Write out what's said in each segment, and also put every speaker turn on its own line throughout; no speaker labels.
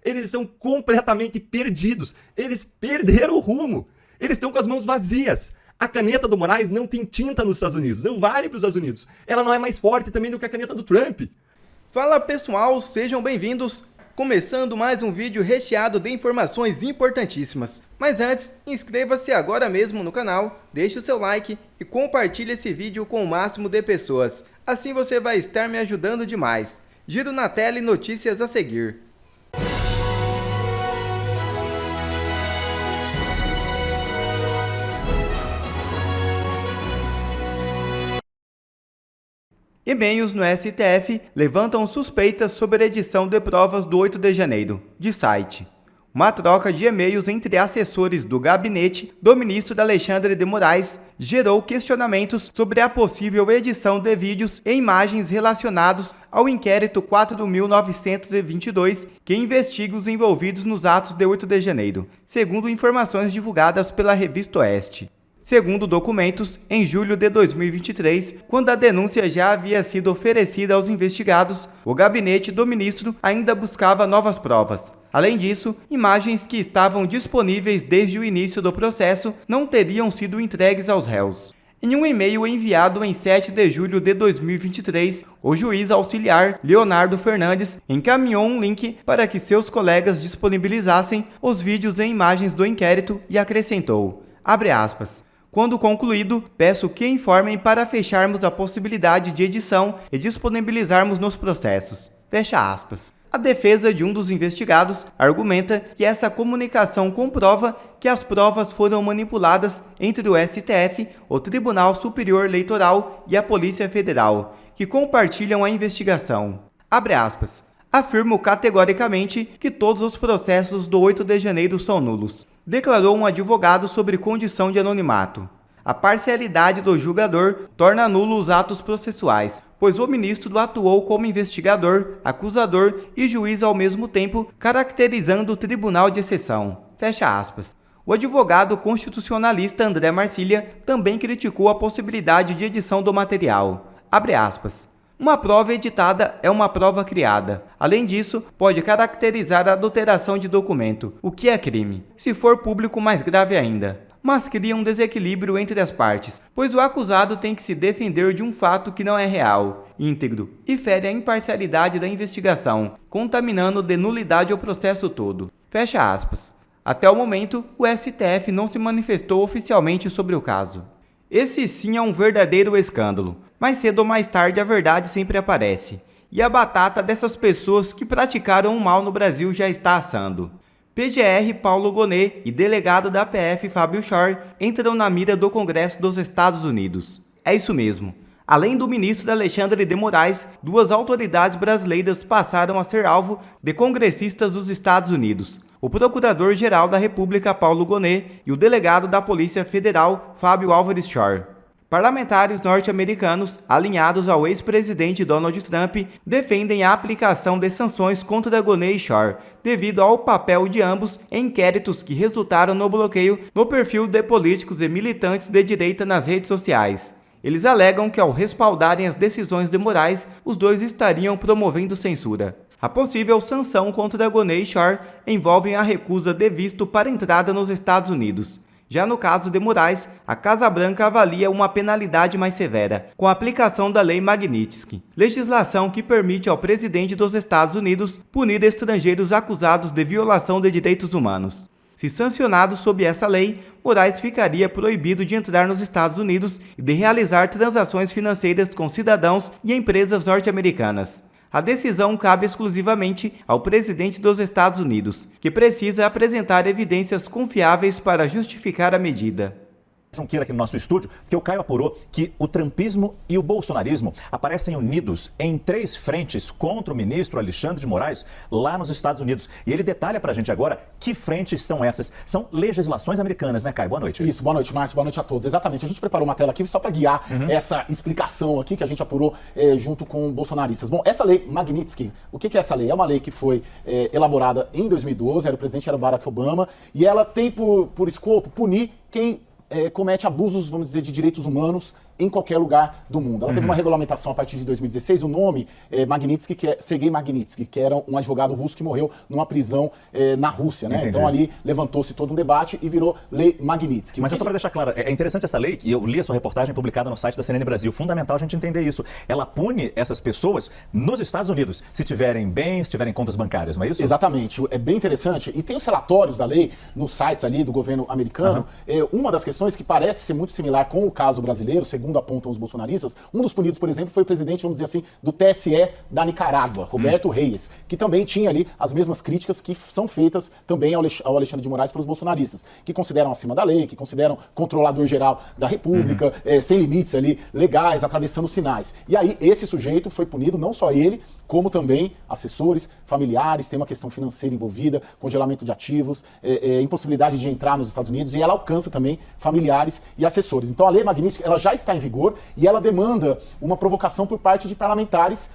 Eles estão completamente perdidos. Eles perderam o rumo. Eles estão com as mãos vazias. A caneta do Moraes não tem tinta nos Estados Unidos, não vale para os Estados Unidos. Ela não é mais forte também do que a caneta do Trump.
Fala pessoal, sejam bem-vindos. Começando mais um vídeo recheado de informações importantíssimas. Mas antes, inscreva-se agora mesmo no canal, deixe o seu like e compartilhe esse vídeo com o máximo de pessoas. Assim você vai estar me ajudando demais. Giro na tela e notícias a seguir. E-mails no STF levantam suspeitas sobre a edição de provas do 8 de janeiro, de site. Uma troca de e-mails entre assessores do gabinete do ministro Alexandre de Moraes gerou questionamentos sobre a possível edição de vídeos e imagens relacionados ao inquérito 4.922, que investiga os envolvidos nos atos de 8 de janeiro, segundo informações divulgadas pela revista Oeste. Segundo documentos, em julho de 2023, quando a denúncia já havia sido oferecida aos investigados, o gabinete do ministro ainda buscava novas provas. Além disso, imagens que estavam disponíveis desde o início do processo não teriam sido entregues aos réus. Em um e-mail enviado em 7 de julho de 2023, o juiz auxiliar Leonardo Fernandes encaminhou um link para que seus colegas disponibilizassem os vídeos e imagens do inquérito e acrescentou, abre aspas, quando concluído, peço que informem para fecharmos a possibilidade de edição e disponibilizarmos nos processos. Fecha aspas. A defesa de um dos investigados argumenta que essa comunicação comprova que as provas foram manipuladas entre o STF, o Tribunal Superior Eleitoral e a Polícia Federal, que compartilham a investigação. Abre aspas. Afirmo categoricamente que todos os processos do 8 de janeiro são nulos, declarou um advogado sobre condição de anonimato. A parcialidade do julgador torna nulo os atos processuais, pois o ministro atuou como investigador, acusador e juiz ao mesmo tempo, caracterizando o tribunal de exceção. Fecha aspas. O advogado constitucionalista André Marcília também criticou a possibilidade de edição do material. Abre aspas. Uma prova editada é uma prova criada. Além disso, pode caracterizar a adulteração de documento, o que é crime, se for público mais grave ainda. Mas cria um desequilíbrio entre as partes, pois o acusado tem que se defender de um fato que não é real, íntegro, e fere a imparcialidade da investigação, contaminando de nulidade o processo todo. Fecha aspas. Até o momento, o STF não se manifestou oficialmente sobre o caso. Esse sim é um verdadeiro escândalo. Mais cedo ou mais tarde a verdade sempre aparece. E a batata dessas pessoas que praticaram o mal no Brasil já está assando. PGR Paulo Gonet e delegado da PF Fábio Schor entram na mira do Congresso dos Estados Unidos. É isso mesmo. Além do ministro Alexandre de Moraes, duas autoridades brasileiras passaram a ser alvo de congressistas dos Estados Unidos. O Procurador-Geral da República Paulo Gonet e o delegado da Polícia Federal Fábio Álvares Schor. Parlamentares norte-americanos, alinhados ao ex-presidente Donald Trump, defendem a aplicação de sanções contra Gonet e Schor, devido ao papel de ambos em inquéritos que resultaram no bloqueio no perfil de políticos e militantes de direita nas redes sociais. Eles alegam que ao respaldarem as decisões de Moraes, os dois estariam promovendo censura. A possível sanção contra Gonet e Schor envolve a recusa de visto para entrada nos Estados Unidos. Já no caso de Moraes, a Casa Branca avalia uma penalidade mais severa, com a aplicação da Lei Magnitsky, legislação que permite ao presidente dos Estados Unidos punir estrangeiros acusados de violação de direitos humanos. Se sancionado sob essa lei, Moraes ficaria proibido de entrar nos Estados Unidos e de realizar transações financeiras com cidadãos e empresas norte-americanas. A decisão cabe exclusivamente ao presidente dos Estados Unidos, que precisa apresentar evidências confiáveis para justificar a medida.
Junqueira aqui no nosso estúdio, que o Caio apurou que o trumpismo e o bolsonarismo aparecem unidos em 3 frentes contra o ministro Alexandre de Moraes lá nos Estados Unidos. E ele detalha pra gente agora que frentes são essas. São legislações americanas, né, Caio? Boa noite.
Isso, boa noite, Márcio, boa noite a todos. Exatamente, a gente preparou uma tela aqui só para guiar essa explicação aqui que a gente apurou junto com bolsonaristas. Bom, essa lei Magnitsky, o que é essa lei? É uma lei que foi elaborada em 2012, o presidente era o Barack Obama, e ela tem por escopo punir quem comete abusos, vamos dizer, de direitos humanos em qualquer lugar do mundo. Ela teve uma regulamentação a partir de 2016, o nome Magnitsky, que é Sergei Magnitsky, que era um advogado russo que morreu numa prisão na Rússia, né?
Entendi.
Então ali levantou-se todo um debate e virou Lei Magnitsky.
Mas só para deixar claro, é interessante essa lei, que eu li a sua reportagem publicada no site da CNN Brasil. Fundamental a gente entender isso. Ela pune essas pessoas nos Estados Unidos, se tiverem bens, se tiverem contas bancárias, não é isso?
Exatamente, é bem interessante. E tem os relatórios da lei nos sites ali do governo americano. Uma das questões que parece ser muito similar com o caso brasileiro, segundo apontam os bolsonaristas, um dos punidos, por exemplo, foi o presidente, vamos dizer assim, do TSE da Nicarágua, Roberto Reyes, que também tinha ali as mesmas críticas que são feitas também ao Alexandre de Moraes pelos bolsonaristas, que consideram acima da lei, que consideram controlador geral da República, sem limites ali legais, atravessando sinais. E aí esse sujeito foi punido, não só ele, como também assessores, familiares, tem uma questão financeira envolvida, congelamento de ativos, impossibilidade de entrar nos Estados Unidos, e ela alcança também familiares e assessores. Então a lei Magnitsky, ela já está em vigor e ela demanda uma provocação por parte de parlamentares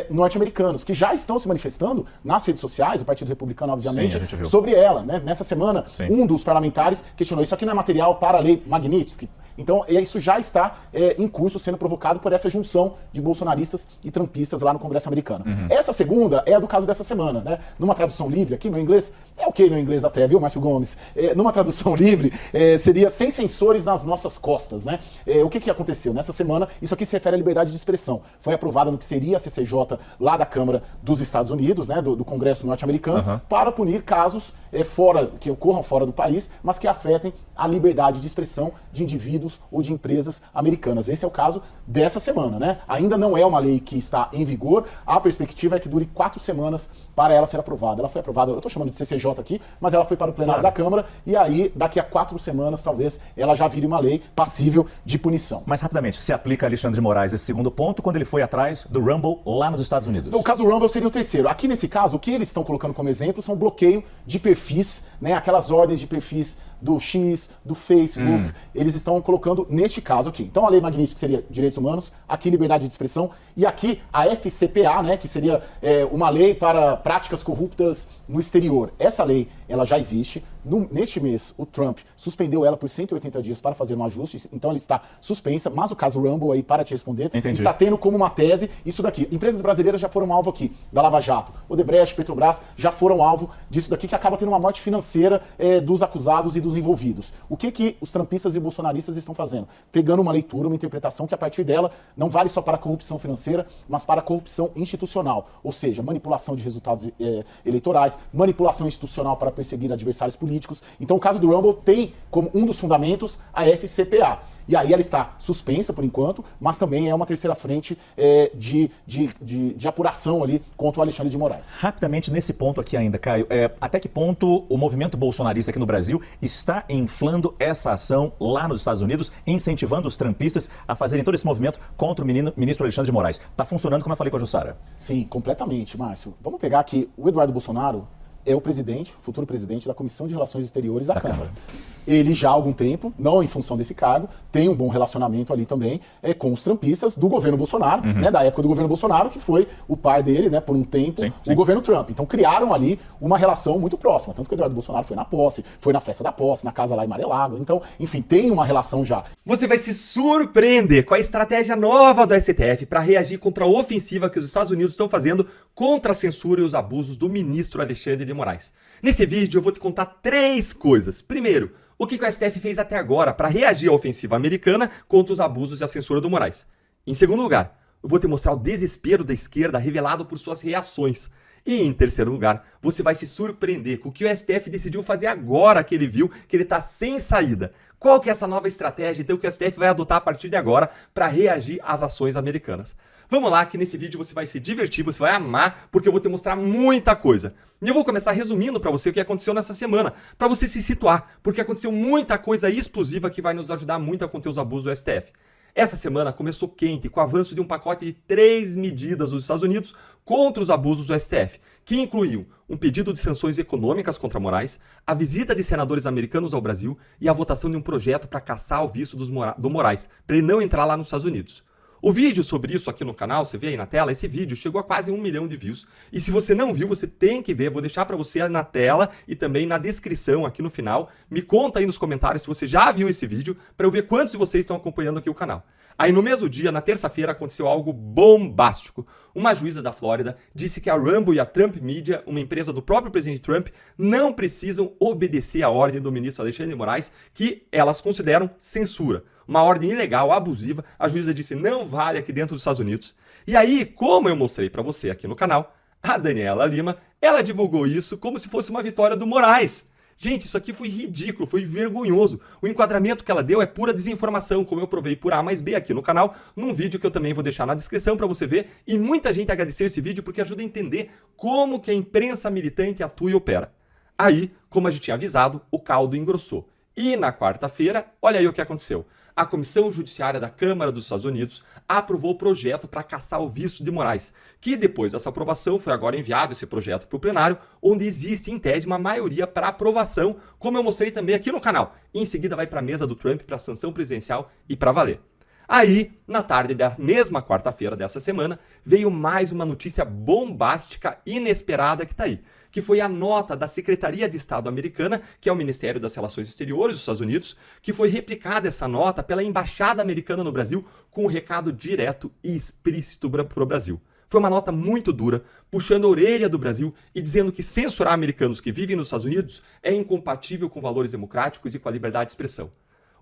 norte-americanos, que já estão se manifestando nas redes sociais, o Partido Republicano, obviamente, sobre ela, né? Nessa semana, um dos parlamentares questionou, isso aqui não é material para a lei Magnitsky. Então, isso já está em curso, sendo provocado por essa junção de bolsonaristas e trumpistas lá no Congresso americano. Essa segunda é a do caso dessa semana, né? Numa tradução livre, aqui no inglês, é ok meu inglês até, viu, Márcio Gomes? Numa tradução livre, seria sem censores nas nossas costas, né? O que aconteceu? Nessa semana, isso aqui se refere à liberdade de expressão. Foi aprovada no que seria a CCJ lá da Câmara dos Estados Unidos, né? Do Congresso norte-americano, para punir casos que ocorram fora do país, mas que afetem a liberdade de expressão de indivíduos ou de empresas americanas. Esse é o caso dessa semana, né? Ainda não é uma lei que está em vigor, a perspectiva é que dure 4 semanas para ela ser aprovada. Ela foi aprovada, eu estou chamando de CCJ aqui, mas ela foi para o plenário da Câmara e aí, daqui a 4 semanas, talvez, ela já vire uma lei passível de punição.
Mas rapidamente, se aplica a Alexandre de Moraes esse segundo ponto quando ele foi atrás do Rumble lá nos Estados Unidos?
O caso do Rumble seria o terceiro. Aqui nesse caso, o que eles estão colocando como exemplo são bloqueio de perfis, né? Aquelas ordens de perfis do X, do Facebook, eles estão colocando neste caso aqui. Então a lei Magnitsky seria direitos humanos, aqui liberdade de expressão, e aqui a FCPA, né, que seria uma lei para práticas corruptas no exterior. Essa lei, ela já existe. Neste mês, o Trump suspendeu ela por 180 dias para fazer um ajuste, então ela está suspensa, mas o caso Rumble, aí, para te responder, está tendo como uma tese isso daqui. Empresas brasileiras já foram alvo aqui, da Lava Jato. Odebrecht, Petrobras já foram alvo disso daqui, que acaba tendo uma morte financeira dos acusados e dos envolvidos. O que os trumpistas e bolsonaristas estão fazendo? Pegando uma leitura, uma interpretação que a partir dela não vale só para a corrupção financeira, mas para a corrupção institucional, ou seja, manipulação de resultados eleitorais, manipulação institucional para perseguir adversários políticos. Então o caso do Rumble tem como um dos fundamentos a FCPA. E aí ela está suspensa por enquanto, mas também é uma terceira frente de apuração ali contra o Alexandre de Moraes.
Rapidamente nesse ponto aqui ainda, Caio, até que ponto o movimento bolsonarista aqui no Brasil está inflando essa ação lá nos Estados Unidos, incentivando os trumpistas a fazerem todo esse movimento contra o ministro Alexandre de Moraes? Está funcionando como eu falei com a Jussara?
Sim, completamente, Márcio. Vamos pegar aqui o Eduardo Bolsonaro, é o presidente, futuro presidente da Comissão de Relações Exteriores da Câmara. Ele já há algum tempo, não em função desse cargo, tem um bom relacionamento ali também com os trumpistas do governo Bolsonaro, né, da época do governo Bolsonaro, que foi o pai dele, né, por um tempo, o governo Trump. Então criaram ali uma relação muito próxima, tanto que o Eduardo Bolsonaro foi na posse, foi na festa da posse, na casa lá em Mar-a-Lago. Então, enfim, tem uma relação já.
Você vai se surpreender com a estratégia nova do STF para reagir contra a ofensiva que os Estados Unidos estão fazendo contra a censura e os abusos do ministro Alexandre de Moraes. Nesse vídeo eu vou te contar 3 coisas. Primeiro, o que o STF fez até agora para reagir à ofensiva americana contra os abusos e a censura do Moraes. Em segundo lugar, eu vou te mostrar o desespero da esquerda revelado por suas reações. E em terceiro lugar, você vai se surpreender com o que o STF decidiu fazer agora que ele viu que ele está sem saída. Qual que é essa nova estratégia então que o STF vai adotar a partir de agora para reagir às ações americanas? Vamos lá que nesse vídeo você vai se divertir, você vai amar, porque eu vou te mostrar muita coisa. E eu vou começar resumindo para você o que aconteceu nessa semana, para você se situar, porque aconteceu muita coisa explosiva que vai nos ajudar muito a conter os abusos do STF. Essa semana começou quente com o avanço de um pacote de 3 medidas dos Estados Unidos contra os abusos do STF, que incluiu um pedido de sanções econômicas contra Moraes, a visita de senadores americanos ao Brasil e a votação de um projeto para caçar o visto do Moraes, para ele não entrar lá nos Estados Unidos. O vídeo sobre isso aqui no canal, você vê aí na tela, esse vídeo chegou a quase 1 milhão de views. E se você não viu, você tem que ver. Vou deixar para você na tela e também na descrição aqui no final. Me conta aí nos comentários se você já viu esse vídeo, para eu ver quantos de vocês estão acompanhando aqui o canal. Aí no mesmo dia, na terça-feira, aconteceu algo bombástico. Uma juíza da Flórida disse que a Rumble e a Trump Media, uma empresa do próprio presidente Trump, não precisam obedecer à ordem do ministro Alexandre de Moraes, que elas consideram censura. Uma ordem ilegal, abusiva. A juíza disse não vale aqui dentro dos Estados Unidos. E aí, como eu mostrei para você aqui no canal, a Daniela Lima, ela divulgou isso como se fosse uma vitória do Moraes. Gente, isso aqui foi ridículo, foi vergonhoso. O enquadramento que ela deu é pura desinformação, como eu provei por A mais B aqui no canal, num vídeo que eu também vou deixar na descrição para você ver. E muita gente agradeceu esse vídeo porque ajuda a entender como que a imprensa militante atua e opera. Aí, como a gente tinha avisado, o caldo engrossou. E na quarta-feira, olha aí o que aconteceu. A Comissão Judiciária da Câmara dos Estados Unidos aprovou o projeto para cassar o visto de Moraes, que depois dessa aprovação foi agora enviado esse projeto para o plenário, onde existe em tese uma maioria para aprovação, como eu mostrei também aqui no canal. E em seguida vai para a mesa do Trump, para a sanção presidencial e para valer. Aí, na tarde da mesma quarta-feira dessa semana, veio mais uma notícia bombástica, inesperada que está aí, que foi a nota da Secretaria de Estado americana, que é o Ministério das Relações Exteriores dos Estados Unidos, que foi replicada essa nota pela Embaixada Americana no Brasil com um recado direto e explícito para o Brasil. Foi uma nota muito dura, puxando a orelha do Brasil e dizendo que censurar americanos que vivem nos Estados Unidos é incompatível com valores democráticos e com a liberdade de expressão.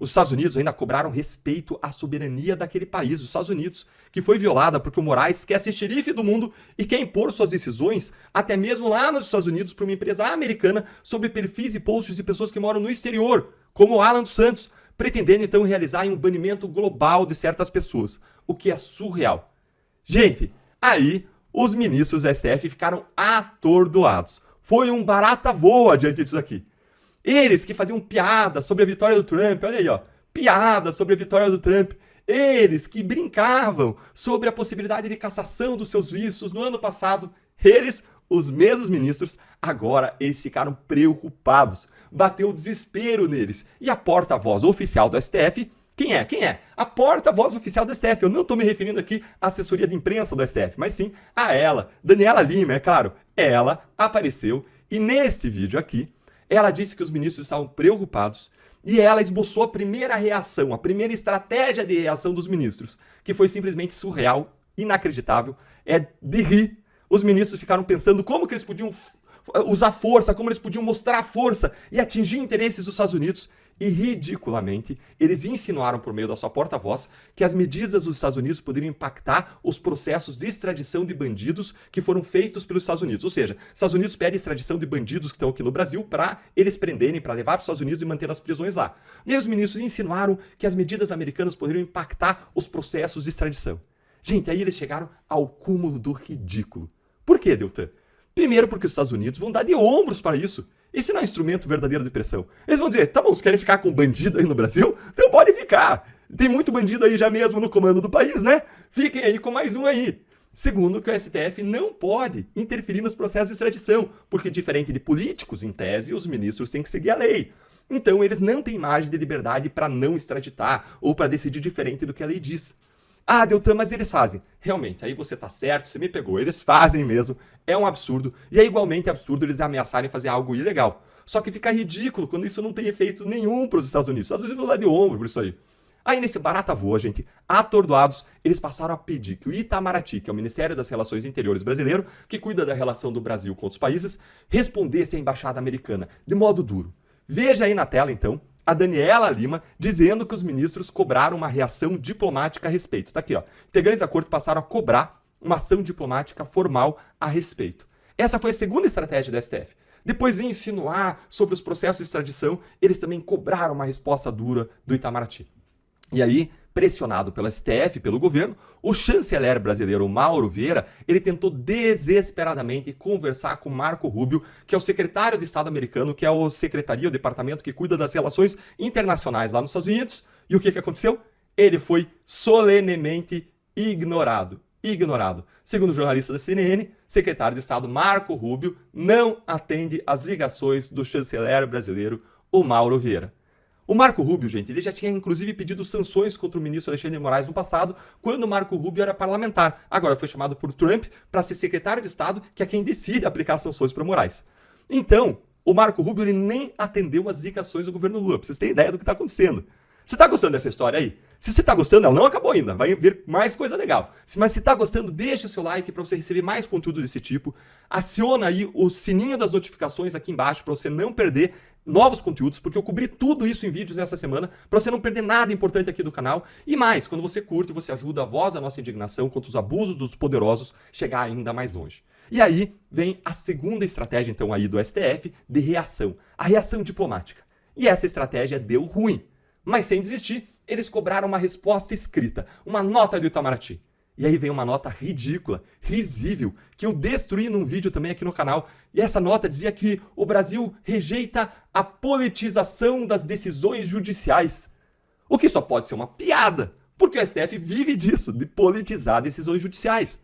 Os Estados Unidos ainda cobraram respeito à soberania daquele país, os Estados Unidos, que foi violada porque o Moraes quer ser xerife do mundo e quer impor suas decisões, até mesmo lá nos Estados Unidos, para uma empresa americana, sobre perfis e posts de pessoas que moram no exterior, como o Alan dos Santos, pretendendo então realizar um banimento global de certas pessoas, o que é surreal. Gente, aí os ministros da STF ficaram atordoados. Foi um barata voa diante disso aqui. Eles que faziam piada sobre a vitória do Trump, olha aí, ó, piada sobre a vitória do Trump. Eles que brincavam sobre a possibilidade de cassação dos seus vistos no ano passado. Eles, os mesmos ministros, agora eles ficaram preocupados. Bateu o desespero neles. E a porta-voz oficial do STF, quem é? Quem é? A porta-voz oficial do STF. Eu não estou me referindo aqui à assessoria de imprensa do STF, mas sim a ela, Daniela Lima, é claro. Ela apareceu e neste vídeo aqui, ela disse que os ministros estavam preocupados e ela esboçou a primeira reação, a primeira estratégia de reação dos ministros, que foi simplesmente surreal, inacreditável, é de rir. Os ministros ficaram pensando como que eles podiam usar força, como eles podiam mostrar força e atingir interesses dos Estados Unidos. E, ridiculamente, eles insinuaram por meio da sua porta-voz que as medidas dos Estados Unidos poderiam impactar os processos de extradição de bandidos que foram feitos pelos Estados Unidos. Ou seja, os Estados Unidos pedem extradição de bandidos que estão aqui no Brasil para eles prenderem, para levar para os Estados Unidos e manter as prisões lá. E aí os ministros insinuaram que as medidas americanas poderiam impactar os processos de extradição. Gente, aí eles chegaram ao cúmulo do ridículo. Por quê, Deltan? Primeiro porque os Estados Unidos vão dar de ombros para isso. Esse não é um instrumento verdadeiro de pressão. Eles vão dizer, tá bom, vocês querem ficar com bandido aí no Brasil? Então pode ficar. Tem muito bandido aí já mesmo no comando do país, né? Fiquem aí com mais um aí. Segundo, que o STF não pode interferir nos processos de extradição, porque diferente de políticos, em tese, os ministros têm que seguir a lei. Então eles não têm margem de liberdade para não extraditar ou para decidir diferente do que a lei diz. Ah, Deltan, mas eles fazem. Realmente, aí você tá certo, você me pegou. Eles fazem mesmo. É um absurdo. E é igualmente absurdo eles ameaçarem fazer algo ilegal. Só que fica ridículo quando isso não tem efeito nenhum para os Estados Unidos. Os Estados Unidos vão dar de ombro por isso aí. Aí nesse barata voa, gente, atordoados, eles passaram a pedir que o Itamaraty, que é o Ministério das Relações Interiores brasileiro, que cuida da relação do Brasil com outros países, respondesse à embaixada americana de modo duro. Veja aí na tela, então, a Daniela Lima dizendo que os ministros cobraram uma reação diplomática a respeito. Tá aqui, ó. Integrantes da corte passaram a cobrar uma ação diplomática formal a respeito. Essa foi a segunda estratégia do STF. Depois de insinuar sobre os processos de extradição, eles também cobraram uma resposta dura do Itamaraty. E aí, pressionado pelo STF, pelo governo, o chanceler brasileiro Mauro Vieira, ele tentou desesperadamente conversar com Marco Rubio, que é o secretário de Estado americano, que é o departamento que cuida das relações internacionais lá nos Estados Unidos. E o que aconteceu? Ele foi solenemente ignorado. Segundo o jornalista da CNN, secretário de Estado Marco Rubio não atende às ligações do chanceler brasileiro, o Mauro Vieira. O Marco Rubio, gente, ele já tinha inclusive pedido sanções contra o ministro Alexandre de Moraes no passado, quando o Marco Rubio era parlamentar. Agora foi chamado por Trump para ser secretário de Estado, que é quem decide aplicar sanções para Moraes. Então, o Marco Rubio ele nem atendeu as indicações do governo Lula, para vocês terem ideia do que está acontecendo. Você está gostando dessa história aí? Se você está gostando, ela não acabou ainda, vai vir mais coisa legal. Mas se está gostando, deixa o seu like para você receber mais conteúdo desse tipo. Aciona aí o sininho das notificações aqui embaixo para você não perder novos conteúdos, porque eu cobri tudo isso em vídeos essa semana, para você não perder nada importante aqui do canal. E mais, quando você curte, você ajuda a voz da nossa indignação contra os abusos dos poderosos chegar ainda mais longe. E aí vem a segunda estratégia, então, aí do STF de reação, a reação diplomática. E essa estratégia deu ruim. Mas sem desistir, eles cobraram uma resposta escrita, uma nota do Itamaraty. E aí vem uma nota ridícula, risível, que eu destruí num vídeo também aqui no canal. E essa nota dizia que o Brasil rejeita a politização das decisões judiciais. O que só pode ser uma piada, porque o STF vive disso, de politizar decisões judiciais.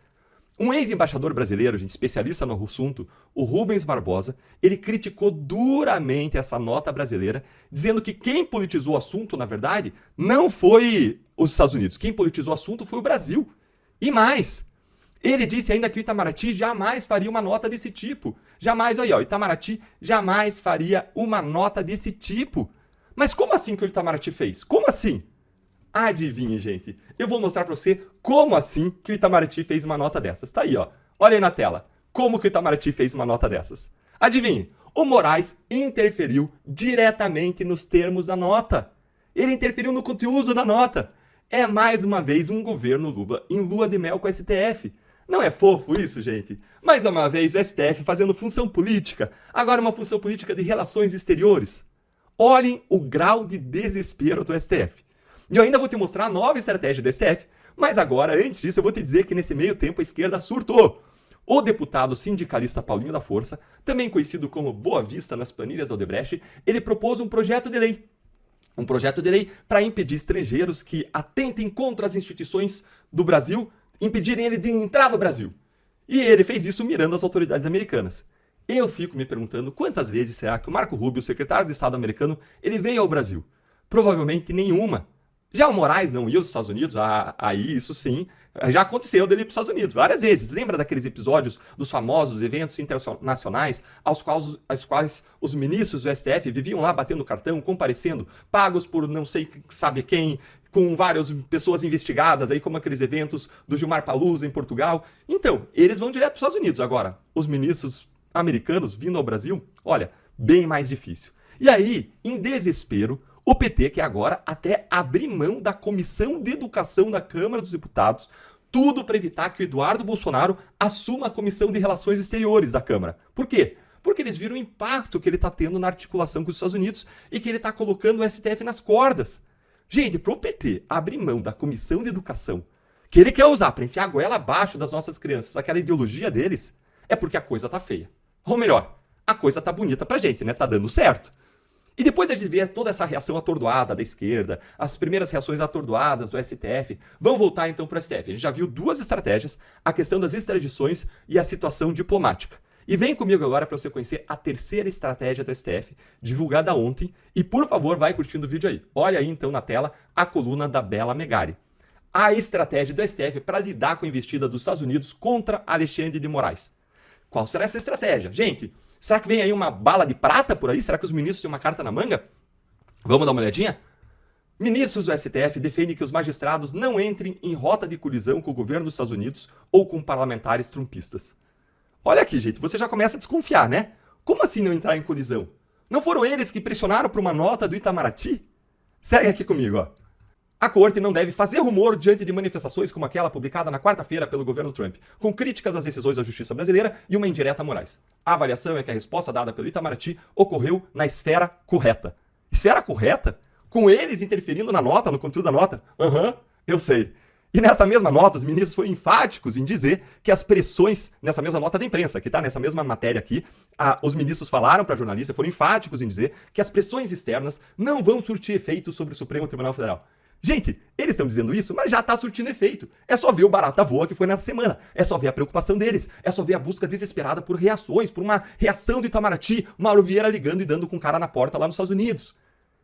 Um ex-embaixador brasileiro, gente, especialista no assunto, o Rubens Barbosa, ele criticou duramente essa nota brasileira, dizendo que quem politizou o assunto, na verdade, não foi os Estados Unidos. Quem politizou o assunto foi o Brasil. E mais, ele disse ainda que o Itamaraty jamais faria uma nota desse tipo. Jamais, olha aí, o Itamaraty jamais faria uma nota desse tipo. Mas como assim que o Itamaraty fez? Como assim? Adivinhe, gente. Eu vou mostrar para você como assim que o Itamaraty fez uma nota dessas. Tá aí, ó. Olha aí na tela. Como que o Itamaraty fez uma nota dessas. Adivinhe. O Moraes interferiu diretamente nos termos da nota. Ele interferiu no conteúdo da nota. É mais uma vez um governo Lula em lua de mel com o STF. Não é fofo isso, gente? Mais uma vez o STF fazendo função política. Agora uma função política de relações exteriores. Olhem o grau de desespero do STF. E eu ainda vou te mostrar a nova estratégia do STF, mas agora, antes disso, eu vou te dizer que nesse meio tempo a esquerda surtou. O deputado sindicalista Paulinho da Força, também conhecido como Boa Vista nas planilhas da Odebrecht, ele propôs um projeto de lei. Um projeto de lei para impedir estrangeiros que atentem contra as instituições do Brasil, impedirem ele de entrar no Brasil. E ele fez isso mirando as autoridades americanas. Eu fico me perguntando quantas vezes será que o Marco Rubio, o secretário de Estado americano, ele veio ao Brasil? Provavelmente nenhuma. Já o Moraes não ia aos Estados Unidos? Aí isso sim, já aconteceu dele ir para os Estados Unidos várias vezes. Lembra daqueles episódios dos famosos eventos internacionais aos quais os ministros do STF viviam lá batendo cartão, comparecendo, pagos por não sei sabe quem, com várias pessoas investigadas, aí como aqueles eventos do Gilmar Palusa em Portugal? Então, eles vão direto para os Estados Unidos. Agora, os ministros americanos vindo ao Brasil, olha, bem mais difícil. E aí, em desespero, o PT quer agora até abrir mão da Comissão de Educação da Câmara dos Deputados, tudo para evitar que o Eduardo Bolsonaro assuma a Comissão de Relações Exteriores da Câmara. Por quê? Porque eles viram o impacto que ele está tendo na articulação com os Estados Unidos e que ele está colocando o STF nas cordas. Gente, para o PT abrir mão da Comissão de Educação, que ele quer usar para enfiar a goela abaixo das nossas crianças, aquela ideologia deles, é porque a coisa tá feia. Ou melhor, a coisa tá bonita pra gente, né? Tá dando certo. E depois de ver toda essa reação atordoada da esquerda, as primeiras reações atordoadas do STF, vamos voltar então para o STF. A gente já viu duas estratégias, a questão das extradições e a situação diplomática. E vem comigo agora para você conhecer a terceira estratégia do STF, divulgada ontem, e por favor vai curtindo o vídeo aí. Olha aí então na tela a coluna da Bela Megari. A estratégia do STF para lidar com a investida dos Estados Unidos contra Alexandre de Moraes. Qual será essa estratégia? Gente, será que vem aí uma bala de prata por aí? Será que os ministros têm uma carta na manga? Vamos dar uma olhadinha? Ministros do STF defendem que os magistrados não entrem em rota de colisão com o governo dos Estados Unidos ou com parlamentares trumpistas. Olha aqui, gente, você já começa a desconfiar, né? Como assim não entrar em colisão? Não foram eles que pressionaram por uma nota do Itamaraty? Segue aqui comigo, ó. A corte não deve fazer rumor diante de manifestações como aquela publicada na quarta-feira pelo governo Trump, com críticas às decisões da justiça brasileira e uma indireta a Moraes. A avaliação é que a resposta dada pelo Itamaraty ocorreu na esfera correta. Esfera correta? Com eles interferindo na nota, no conteúdo da nota? Eu sei. E nessa mesma nota, os ministros foram enfáticos em dizer que as pressões, nessa mesma nota da imprensa, que tá nessa mesma matéria aqui, os ministros falaram para jornalistas, foram enfáticos em dizer que as pressões externas não vão surtir efeito sobre o Supremo Tribunal Federal. Gente, eles estão dizendo isso, mas já está surtindo efeito. É só ver o barata voa que foi nessa semana. É só ver a preocupação deles. É só ver a busca desesperada por reações, por uma reação do Itamaraty, Mauro Vieira ligando e dando com cara na porta lá nos Estados Unidos.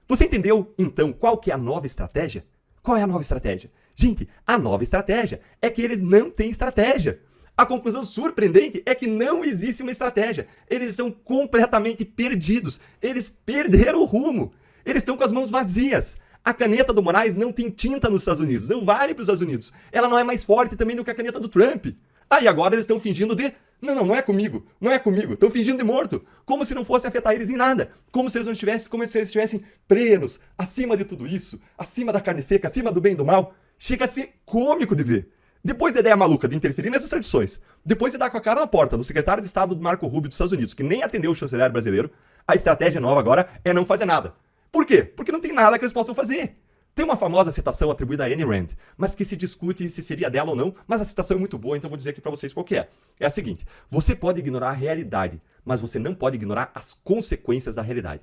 Você entendeu, então, qual que é a nova estratégia? Qual é a nova estratégia? Gente, a nova estratégia é que eles não têm estratégia. A conclusão surpreendente é que não existe uma estratégia. Eles são completamente perdidos. Eles perderam o rumo. Eles estão com as mãos vazias. A caneta do Moraes não tem tinta nos Estados Unidos. Não vale para os Estados Unidos. Ela não é mais forte também do que a caneta do Trump. Aí agora eles estão fingindo de... Não é comigo. Não é comigo. Estão fingindo de morto. Como se não fosse afetar eles em nada. Como se eles não estivessem... Como se eles estivessem plenos, acima de tudo isso. Acima da carne seca, acima do bem e do mal. Chega a ser cômico de ver. Depois da ideia maluca de interferir nessas tradições, depois de dar com a cara na porta do secretário de Estado Marco Rubio dos Estados Unidos, que nem atendeu o chanceler brasileiro, a estratégia nova agora é não fazer nada. Por quê? Porque não tem nada que eles possam fazer. Tem uma famosa citação atribuída a Ayn Rand, mas que se discute se seria dela ou não, mas a citação é muito boa, então vou dizer aqui para vocês qual que é. É a seguinte: você pode ignorar a realidade, mas você não pode ignorar as consequências da realidade.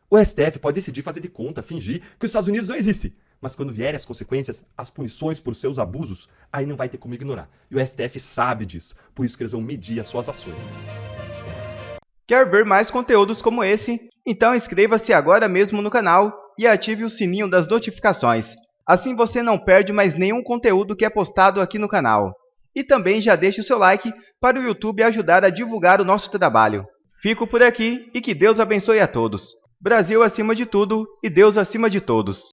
O STF pode decidir fazer de conta, fingir que os Estados Unidos não existem. Mas quando vierem as consequências, as punições por seus abusos, aí não vai ter como ignorar. E o STF sabe disso, por isso que eles vão medir as suas ações.
Quer ver mais conteúdos como esse? Então inscreva-se agora mesmo no canal e ative o sininho das notificações. Assim você não perde mais nenhum conteúdo que é postado aqui no canal. E também já deixe o seu like para o YouTube ajudar a divulgar o nosso trabalho. Fico por aqui e que Deus abençoe a todos. Brasil acima de tudo e Deus acima de todos.